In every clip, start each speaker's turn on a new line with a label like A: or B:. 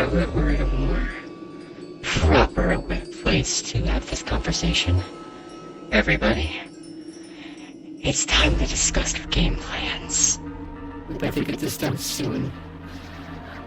A: a more proper place to have this conversation. Everybody, it's time to discuss our game plans.
B: We better get this done soon.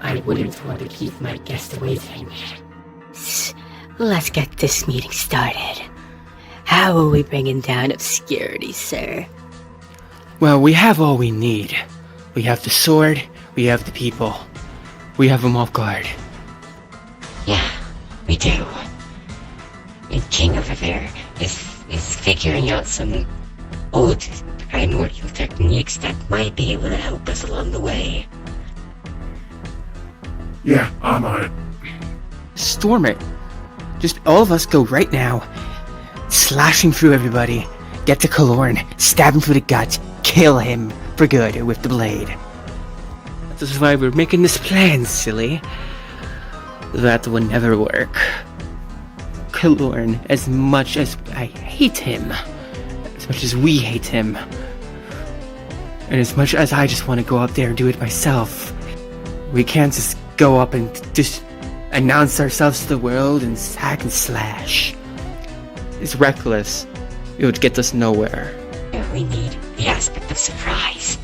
B: I wouldn't want to keep my guest waiting.
C: Let's get this meeting started. How will we bring down obscurity, sir?
D: Well, we have all we need. We have the sword, we have the people. We have them off guard.
A: Yeah, we do. And King over there is figuring out some old primordial techniques that might be able to help us along the way.
E: Yeah, I'm on it.
D: Storm it. Just all of us go right now. Slashing through everybody. Get to Kalorn, stab him through the gut, kill him for good with the blade. That's why we're making this plan, silly. That will never work. Kalorn, as much as I hate him, as much as we hate him, and as much as I just want to go up there and do it myself, we can't just go up and just announce ourselves to the world and hack and slash. It's reckless. It would get us nowhere.
A: We need the aspect of surprise.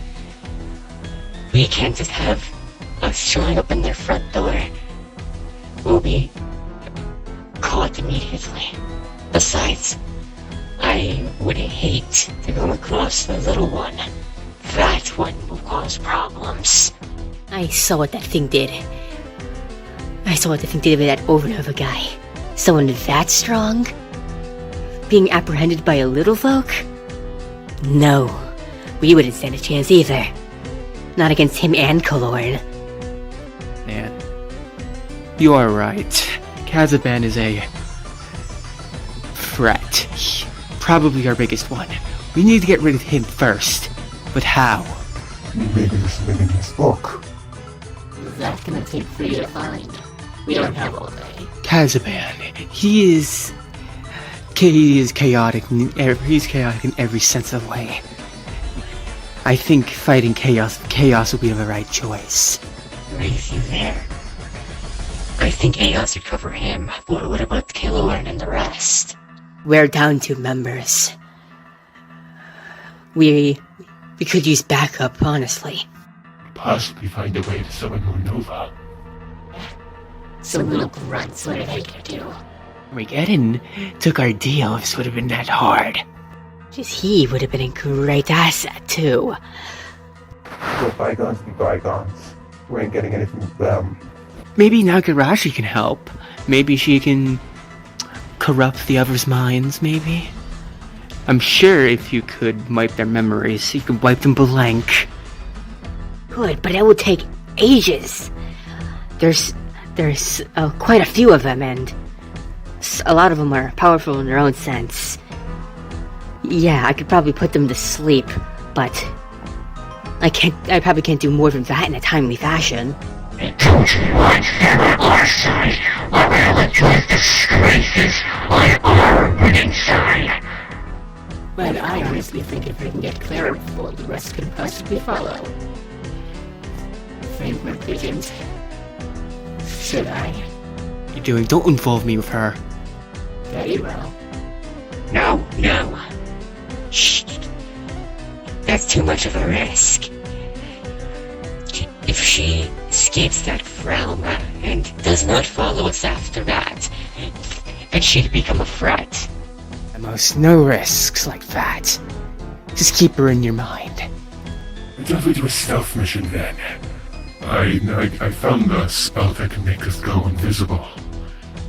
A: We can't just have us showing up in their front door. We'll be caught immediately. Besides, I would hate to come across the little one. That one will cause problems.
C: I saw what that thing did. I saw what the thing did with that Overnova guy. Someone that strong? Being apprehended by a little folk? No, we wouldn't stand a chance either. Not against him and Kalorn.
D: Man, you are right. Kazaban is a threat. Probably our biggest one. We need to get rid of him first. But how?
E: Maybe there's something in this book.
B: That's gonna take for you to find. We don't have all day.
D: Kazaban, he is chaotic. He's chaotic in every sense of the way. I think fighting chaos would be the right choice.
A: Right with you there. I think Chaos would cover him, but what about Kalorn and the rest?
C: We're down to members. We could use backup, honestly.
E: Possibly find a way to summon more Nova.
B: Some little grunts, what are they gonna do?
D: Armageddon took our deal if this would have been that hard.
C: Just he would have been a great asset, too.
E: Let bygones be bygones. We ain't getting anything from them.
D: Maybe Nagarashi can help. Maybe she can corrupt the others' minds, maybe? I'm sure if you could wipe their memories, you could wipe them blank.
C: Good, but it will take ages. There's quite a few of them, and a lot of them are powerful in their own sense. Yeah, I could probably put them to sleep, but I probably can't do more than that in a timely fashion.
A: I told you once that on our side, our electronic disgraces on our winning side.
B: But I honestly think if we can get Clara before the rest can possibly follow. Framework begins. Should I?
D: What are you doing? Don't involve me with her.
B: Very well.
A: No. Shh. That's too much of a risk. If she escapes that realm and does not follow us after that, then she'd become a threat.
D: Almost no risks like that. Just keep her in your mind.
E: We definitely do a stealth mission then. I found the spell that can make us go invisible.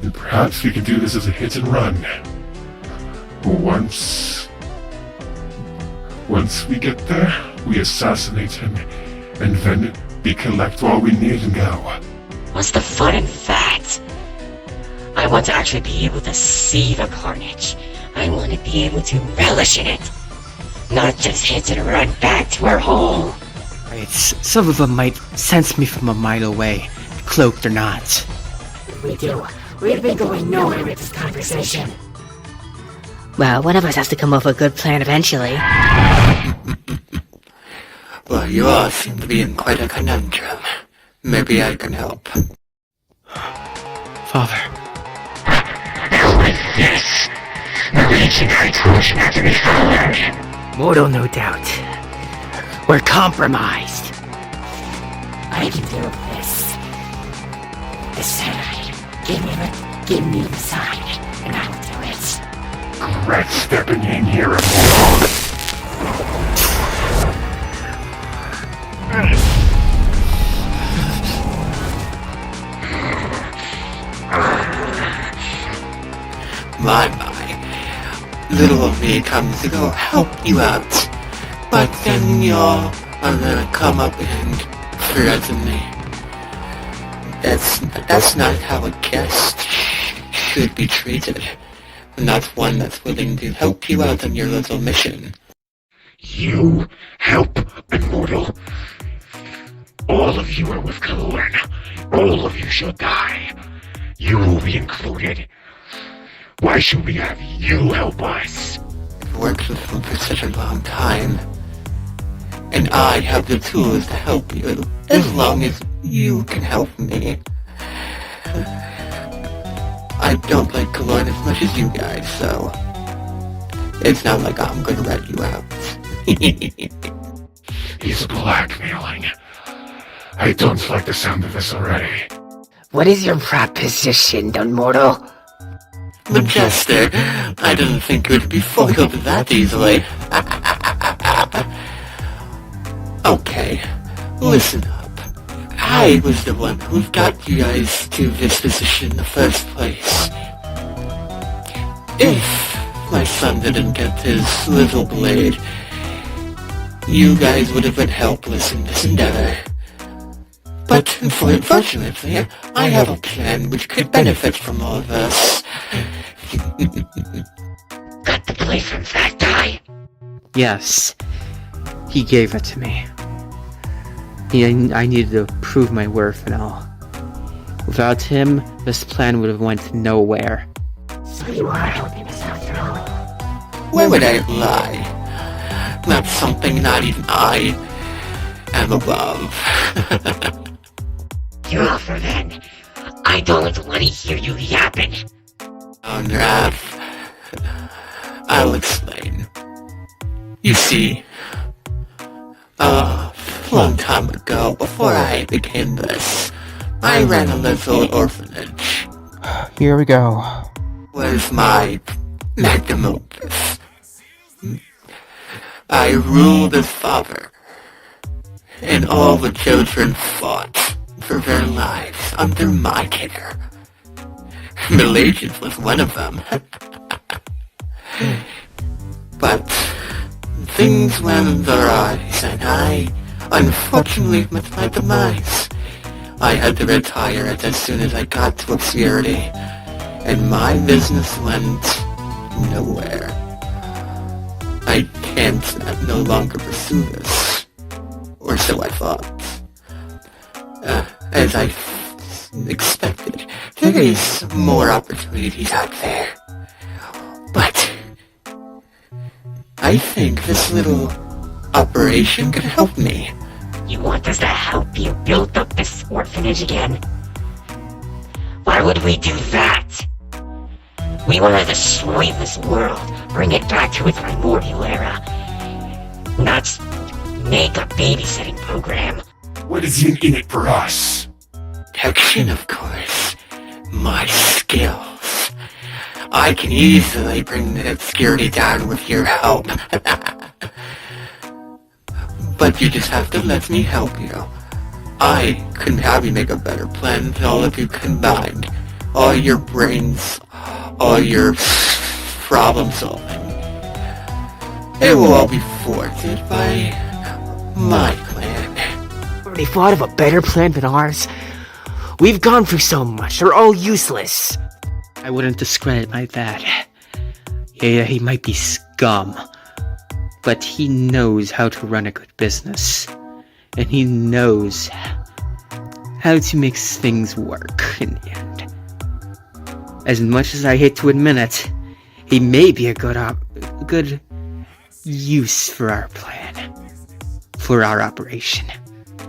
E: And perhaps we could do this as a hit and run. Once we get there, we assassinate him, and then we collect all we need and go.
A: What's the fun in that? I want to actually be able to see the carnage. I want to be able to relish in it. Not just hit and run back to our hole.
D: Right, some of them might sense me from a mile away, cloaked or not.
B: We do. We've been going nowhere with this conversation.
C: Well, one of us has to come up with a good plan eventually.
F: Well, you all seem to be in quite a conundrum. Maybe I can help.
D: Father.
A: Like this. The Legion I told you not to be followed.
B: Mortal, no doubt. We're compromised.
F: I can deal with this. The satellite. Give me the sign, and I will do it.
E: Regret stepping in here alone.
G: My. Little of me comes to go help you out. But then y'all are gonna come up and threaten me. That's not how a guest should be treated. Not one that's willing to help you out on your little mission.
A: You help Immortal. All of you are with Kalorn. All of you shall die. You will be included. Why should we have you help us?
G: I've worked with him for such a long time. And I have the tools to help you, as long as you can help me. I don't like Kalorn as much as you guys, so it's not like I'm gonna rat you out.
E: He's blackmailing. I don't like the sound of this already.
B: What is your proposition, Immortal?
G: Majester, I didn't think you would be foiled that easily. Okay, listen up. I was the one who got you guys to this position in the first place. If my son didn't get his little blade, you guys would have been helpless in this endeavor. But unfortunately, I have a plan which could benefit from all of this.
A: Got the blade from that guy?
D: Yes. He gave it to me. I needed to prove my worth and all. Without him, this plan would have went nowhere.
F: So you are helping us after all.
G: Why would I lie? That's something not even I am above.
A: Your offer then. I don't want to hear you yapping.
G: On Wrath, I'll explain. You see, a long time ago, before I became this, I ran a little orphanage.
D: Here we go.
G: Was my magnum opus. I ruled as father, and all the children fought for their lives under my care. Malaysians was one of them. But things went awry, and I unfortunately met my demise. I had to retire it as soon as I got to obscurity, and my business went nowhere. I can't no longer pursue this, or so I thought. As I expected, there is more opportunities out there. But I think this little operation could help me.
A: You want us to help you build up this orphanage again? Why would we do that? We want to destroy this world, bring it back to its primordial era. Not make a babysitting program.
E: What is in it for us?
G: Protection, of course. My skills. I can easily bring the obscurity down with your help. But you just have to let me help you. I couldn't have you make a better plan than all of you combined. All your brains, all your problem solving. It will all be thwarted by my plan.
B: Already thought of a better plan than ours? We've gone through so much, they're all useless.
D: I wouldn't discredit my dad. Yeah, he might be scum, but he knows how to run a good business. And he knows how to make things work in the end. As much as I hate to admit it, he may be a good use for our plan, for our operation.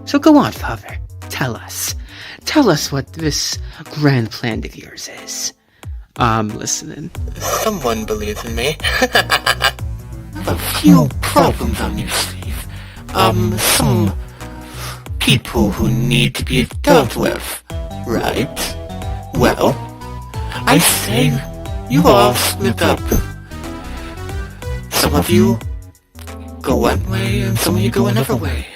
D: So go on, Father, tell us. Tell us what this grand plan of yours is. I'm listening.
G: Someone believes in me. A few problems on your sleeve. Some people who need to be dealt with, right? Well, I say you all split up. Some of you go one way and some of you go another way.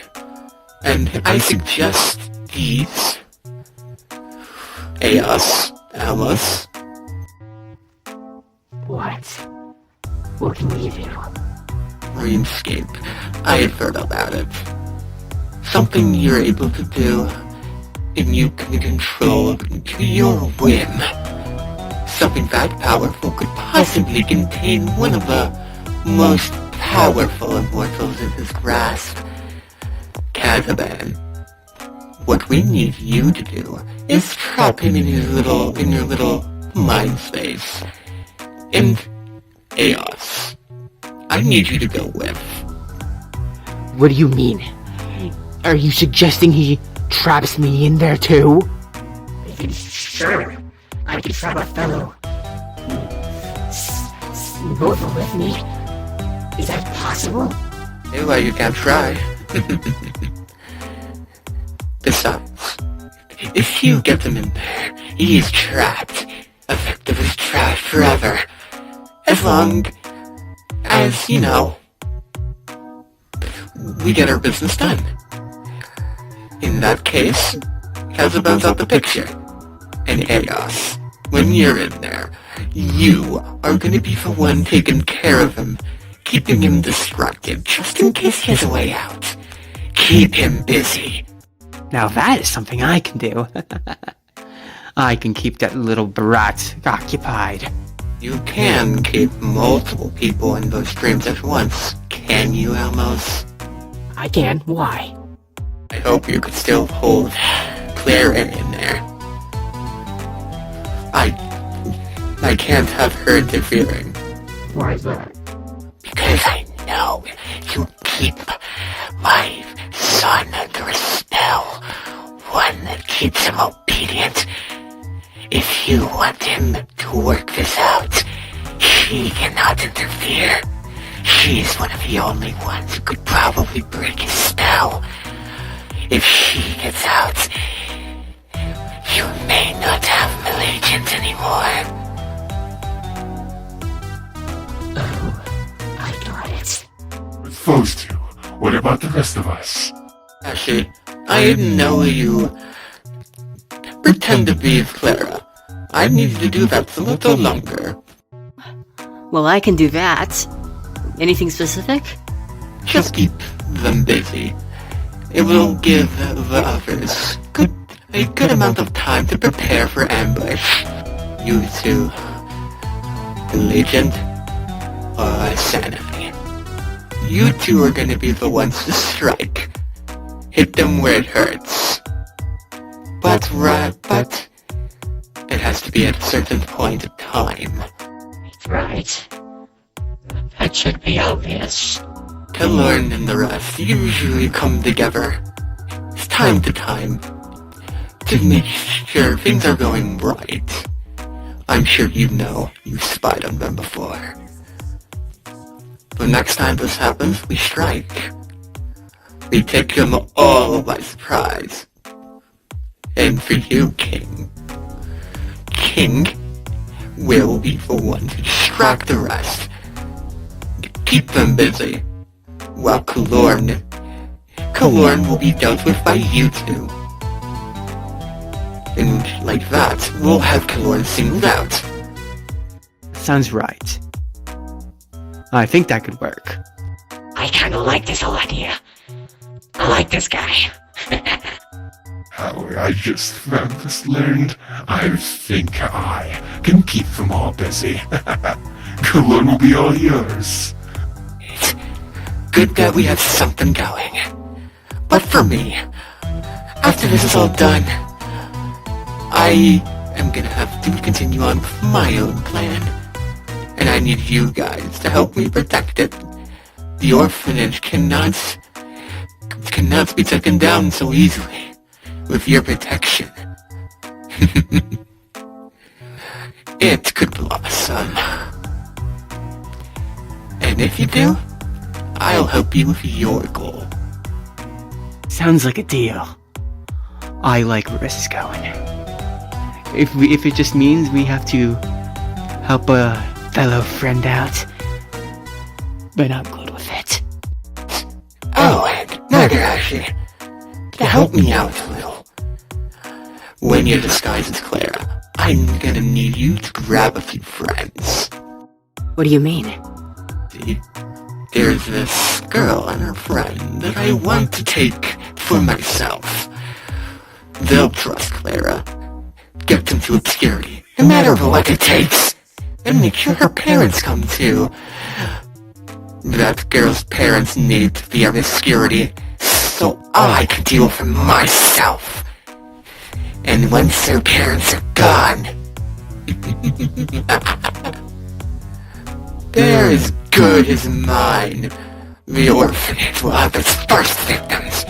G: And I suggest these. Eos, Amos.
F: What? What can we do?
G: RuneScape. I had heard about it. Something you're able to do, and you can control to your whim. Something that powerful could possibly contain one of the most powerful immortals in his grasp. Kazaban. What we need you to do is trap him in your little mind space. And Eos. I need you to go with.
D: What do you mean? Are you suggesting he traps me in there too?
F: Sure. I can trap a fellow. Both are with me. Is that possible?
G: Well, you can try. Besides, if you get them in there, he's trapped. Effective as trash forever. As long as, you know, we get our business done. In that case, Kazaban's out the picture. And Eos, when you're in there, you are gonna be the one taking care of him, keeping him distracted just in case he has a way out. Keep him busy.
D: Now that is something I can do. I can keep that little brat occupied.
G: You can keep multiple people in those dreams at once, can you, Elmos?
F: I can. Why?
G: I hope you could still hold Claire in there. I can't have her interfering.
F: Why is that?
G: Because I know you keep my son under a spell. One that keeps him obedient. If you want him to work this out, she cannot interfere. She's one of the only ones who could probably break his spell. If she gets out, you may not have Maleagent anymore.
F: Oh, I got it.
E: With those two, what about the rest of us?
G: Actually, I know you pretend to be Clara. I need you to do that a little longer.
C: Well, I can do that. Anything specific?
G: Just keep them busy. It will give the others a good amount of time to prepare for ambush. You two, the Legend or Sanity. You two are gonna be the ones to strike. Hit them where it hurts. But it has to be at a certain point of time.
A: Right. That should be obvious.
G: Kalorn and the rest usually come together. It's time to time to make sure things are going right. I'm sure you know you spied on them before. The next time this happens, we strike. We take them all by surprise. And for you, King will be the one to distract the rest. Keep them busy. While Kalorn will be dealt with by you two. And like that, we'll have Kalorn singled out.
D: Sounds right. I think that could work.
A: I kinda like this whole idea. I like this guy.
E: How I just learned. I think I can keep them all busy. Kalorn will be all yours.
G: It's good that we have something going. But for me, after this is all done, I am gonna have to continue on with my own plan. And I need you guys to help me protect it. The orphanage cannot be taken down so easily. With your protection, It could blossom. And if you do, I'll help you with your goal.
D: Sounds like a deal. I like where this is going. If it just means we have to help a fellow friend out, then I'm good with it.
G: Oh, and Zerachiel, to help me out a little. When your disguise is Clara, I'm gonna need you to grab a few friends.
C: What do you mean?
G: See, there's this girl and her friend that I want to take for myself. They'll trust Clara. Get them to obscurity, no matter what it takes. And make sure her parents come too. That girl's parents need to be in obscurity, so I can deal for myself. And once their parents are gone, they're as good as mine. The orphanage will have its first victims.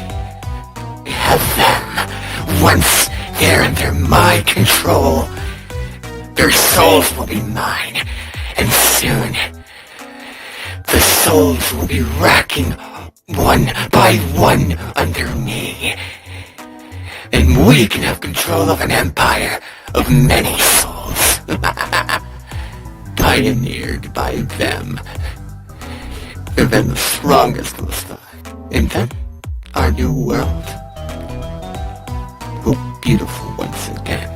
G: Have them, once they're under my control, their souls will be mine, and soon, the souls will be racking one by one under me. And we can have control of an empire of many souls. Pioneered by them. And then the strongest will die. And then, our new world will be beautiful once again.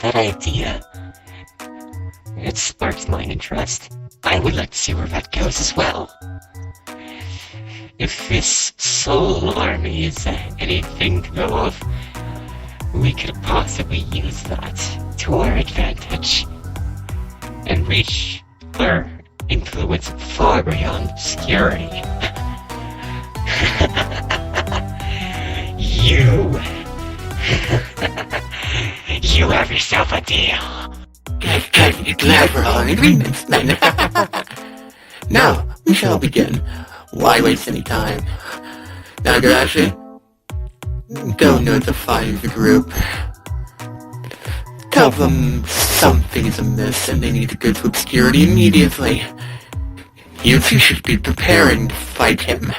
A: That idea, it sparks my interest. I would like to see where that goes as well. If this soul army is anything to go of, we could possibly use that to our advantage and reach our influence far beyond obscurity. You have yourself a deal.
G: Good, glad we're all in agreement, then. Now, we shall begin. Why waste any time? Now, Zerachiel, go notify the group. Tell them something is amiss and they need to go to obscurity immediately. You two should be preparing to fight him.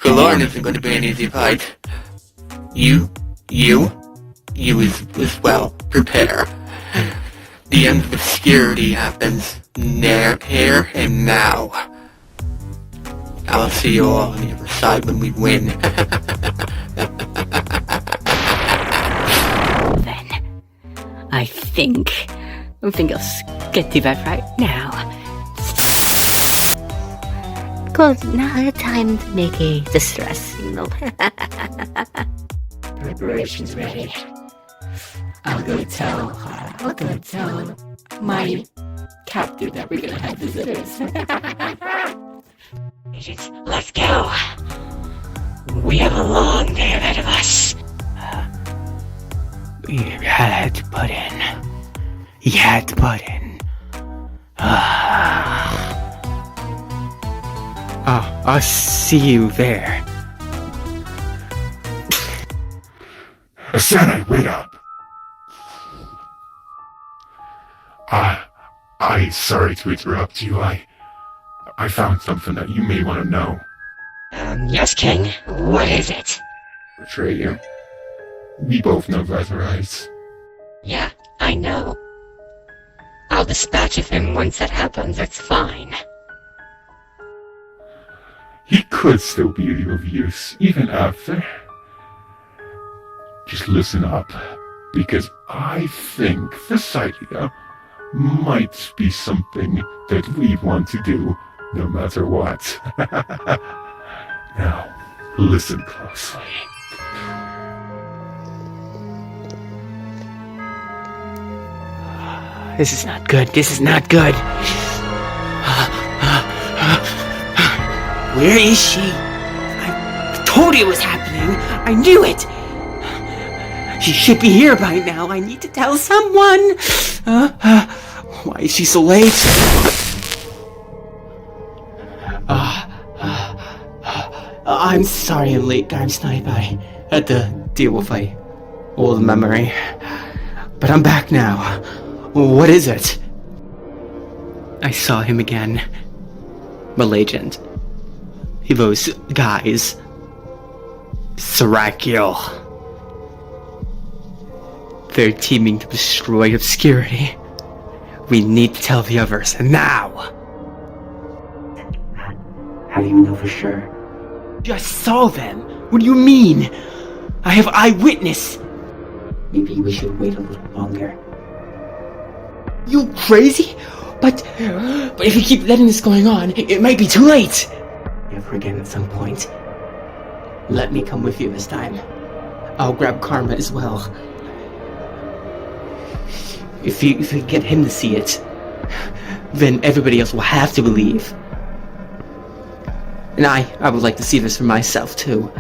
G: Kalorn isn't going to be an easy fight. You as well, prepare. The end of obscurity happens here and now. I'll see you all on the other side when we win.
C: Then, I think I'll get to that right now. Cause now the time to make a distress signal.
F: Preparations ready. I'll go tell my captor that we're gonna have visitors.
A: Let's go. We have a long day ahead of us.
D: He had to put in. I'll see you there.
E: Asana, wait up. Sorry to interrupt you. I found something that you may want to know.
A: Yes, King. What is it?
E: Betray you. We both know Zerachiel.
A: Yeah, I know. I'll dispatch of him once that happens, it's fine.
E: He could still be of use, even after. Just listen up, because I think this idea might be something that we want to do, no matter what. Now, listen closely.
D: This is not good. Where is she? I told you it was happening. I knew it. She should be here by now. I need to tell someone. Why is she so late? I'm sorry I'm late, Garm Snipe. I had to deal with my old memory. But I'm back now. What is it? I saw him again. Malegend. Those guys. Zerachiel. They're teaming to destroy obscurity. We need to tell the others, now!
B: How do you know for sure?
D: Just saw them! What do you mean? I have eyewitness!
B: Maybe we should wait a little longer.
D: You crazy? But if you keep letting this going on, it might be too late!
B: Ever again at some point. Let me come with you this time.
D: I'll grab Karma as well. If you get him to see it, then everybody else will have to believe. And I would like to see this for myself too.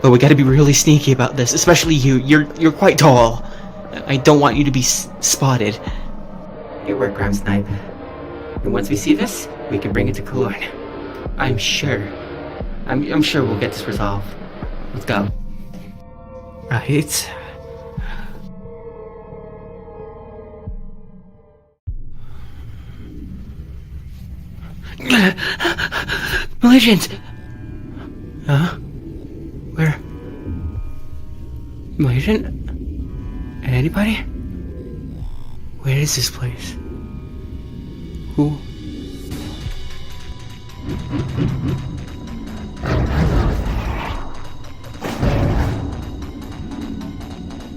D: But we gotta be really sneaky about this, especially you. You're quite tall. I don't want you to be spotted.
B: It worked, Garm Snipe. And once we see this, we can bring it to Kalorn.
D: I'm sure. I'm sure we'll get this resolved. Let's go. Right. Malignant! Huh? Where? Malignant? Anybody? Where is this place? Who?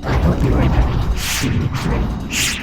F: I hope you are ready.